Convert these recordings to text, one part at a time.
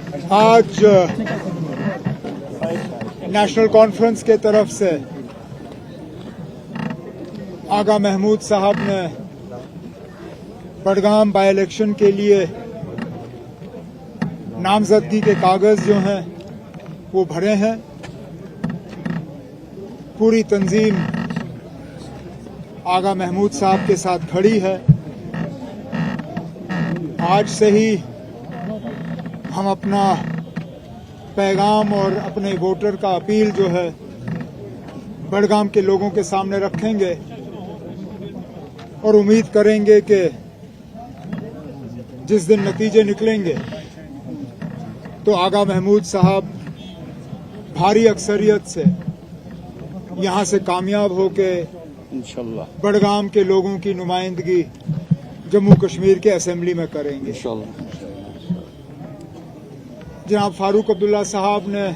आज national conference के तरफ से आगा महमूद साहब ने बडगाम बाई इलेक्शन के लिए नामजदगी के कागज जो हैं वो भरे हैं। पूरी तंजीम आगा महमूद साहब के साथ खड़ी है। आज से ही हम अपना पैगाम और अपने वोटर का अपील जो है बडगाम के लोगों के सामने रखेंगे और उम्मीद करेंगे कि जिस दिन नतीजे निकलेंगे तो आगा महमूद साहब भारी अक्सरियत से यहां से कामयाब होके इंशाल्लाह बडगाम के लोगों की नुमाइंदगी जम्मू कश्मीर के असेंबली में करेंगे इंशाल्लाह। जनाब फारूक अब्दुल्ला साहब ने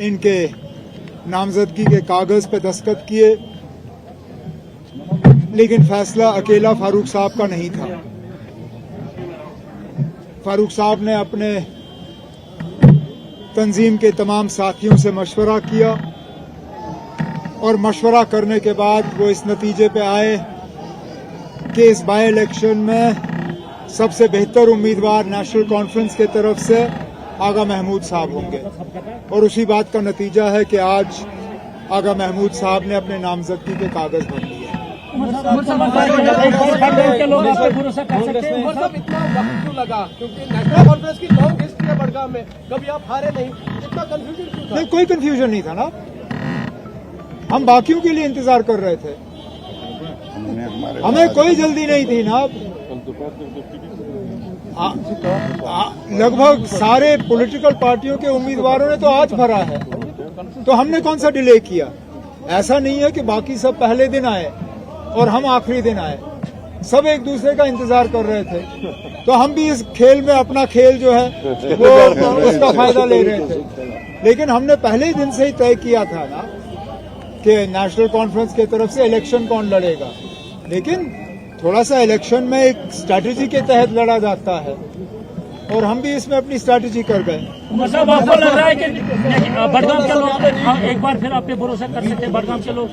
इनके नामजदगी के कागज पे दस्तखत किए, लेकिन फैसला अकेला फारूक साहब का नहीं था। फारूक साहब ने अपने तंजीम के तमाम साथियों से मशवरा किया और मशवरा करने के बाद वो इस नतीजे पे आए कि इस बाई इलेक्शन में सबसे बेहतर उम्मीदवार नेशनल कॉन्फ्रेंस के तरफ से आगा महमूद साहब होंगे और उसी बात का नतीजा है कि आज आगा महमूद साहब ने अपने नामजदगी के कागज भर लिए। इतना वक्त क्यों लगा? क्योंकि नेशनल कॉन्फ्रेंस की लॉन्ग हिस्ट्री है बडगाम में, कभी आप हारे नहीं, इतना कंफ्यूजन क्यों था? नहीं, कोई कंफ्यूजन नहीं था ना। हम बाकियों के लिए इंतजार कर रहे थे, हमें कोई जल्दी नहीं थी ना। लगभग सारे पॉलिटिकल पार्टियों के उम्मीदवारों ने तो आज भरा है, तो हमने कौन सा डिले किया? ऐसा नहीं है कि बाकी सब पहले दिन आए और हम आखिरी दिन आए, सब एक दूसरे का इंतजार कर रहे थे। तो हम भी इस खेल में अपना खेल जो है वो उसका फायदा ले रहे थे, लेकिन हमने पहले ही दिन से ही तय किया था ना कि नेशनल कॉन्फ्रेंस की तरफ से इलेक्शन कौन लड़ेगा। लेकिन थोड़ा सा इलेक्शन में एक स्ट्रैटेजी के तहत लड़ा जाता है और हम भी इसमें अपनी स्ट्रैटेजी कर गए। मतलब आपको लग रहा है कि बडगाम के लोग एक बार फिर आप पे भरोसा कर सकते हैं? बडगाम के लोग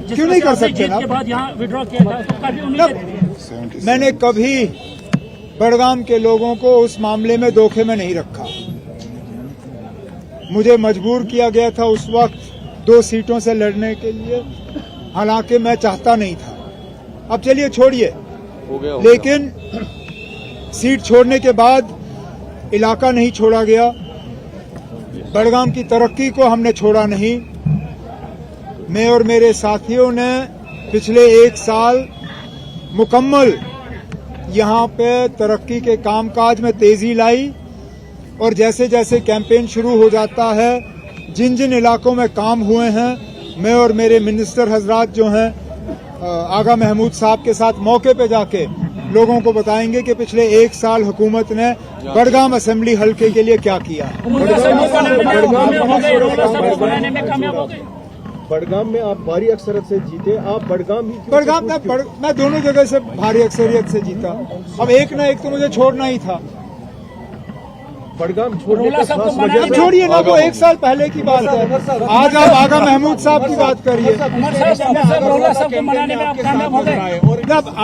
क्यों नहीं कर सकते ना? के बाद यहाँ विड्रॉ किया था तो काफी उम्मीद। मैंने कभी बडगाम के लोगों को उस मामले में धोखे में नहीं रखा। मुझे मजबूर किया गया था उस वक्त 2 सीटों से लड़ने के लिए, हालांकि मैं चाहता नहीं था। अब चलिए छोड़िए, लेकिन सीट छोड़ने के बाद इलाका नहीं छोड़ा गया, बडगाम की तरक्की को हमने छोड़ा नहीं। मैं और मेरे साथियों ने पिछले 1 साल मुकम्मल यहाँ पे तरक्की के कामकाज में तेजी लाई और जैसे जैसे कैंपेन शुरू हो जाता है, जिन जिन इलाकों में काम हुए हैं, मैं और मेरे मिनिस्टर हजरात जो हैं आगा महमूद साहब के साथ मौके पे जाके लोगों को बताएंगे कि पिछले 1 साल हुकूमत ने बडगाम असेंबली हल्के के लिए क्या किया। बडगाम में आप भारी अक्सरियत से जीते, आप बडगाम मैं दोनों जगह से भारी अक्सरियत से जीता। अब एक ना एक तो मुझे छोड़ना ही था। बडगाम छोड़ने का छोड़िए ना, वो 1 साल पहले की बात है। आज आप आगा महमूद साहब की बात करिए। जब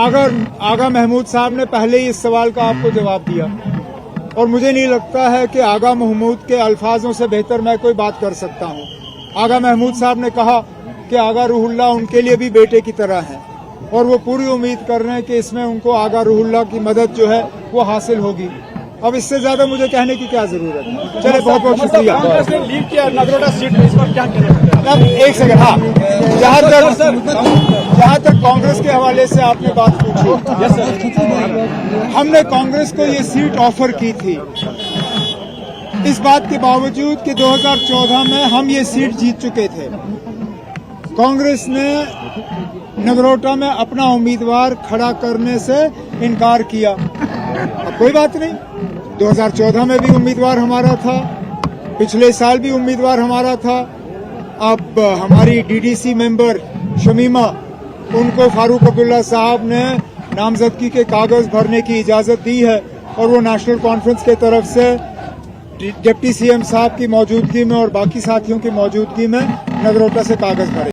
आगा महमूद साहब ने पहले ही इस सवाल का आपको जवाब दिया और मुझे नहीं लगता है कि आगा महमूद के अल्फाजों से बेहतर मैं कोई बात कर सकता हूँ। आगा महमूद साहब ने कहा कि आगा रूहुल्लाह उनके लिए भी बेटे की तरह हैं और वो पूरी उम्मीद कर रहे हैं कि इसमें उनको आगा रूहुल्लाह की मदद जो है वो हासिल होगी। अब इससे ज्यादा मुझे कहने की क्या जरूरत है। चले, बहुत बहुत शुक्रिया। कांग्रेस ने लीड किया नगरोटा सीट में, इस पर क्या करें? अब एक सेकंड, हाँ, जहाँ तक कांग्रेस के हवाले से आपने बात पूछी, हमने कांग्रेस को ये सीट ऑफर की थी, इस बात के बावजूद कि 2014 में हम ये सीट जीत चुके थे। कांग्रेस ने नगरोटा में अपना उम्मीदवार खड़ा करने से इनकार किया। अब कोई बात नहीं, 2014 में भी उम्मीदवार हमारा था, पिछले साल भी उम्मीदवार हमारा था। अब हमारी डीडीसी मेंबर शमीमा, उनको फारूक अब्दुल्ला साहब ने नामजदगी के कागज भरने की इजाजत दी है और वो नेशनल कॉन्फ्रेंस के तरफ से डिप्टी सीएम साहब की मौजूदगी में और बाकी साथियों की मौजूदगी में नगरोटा से कागज भरे।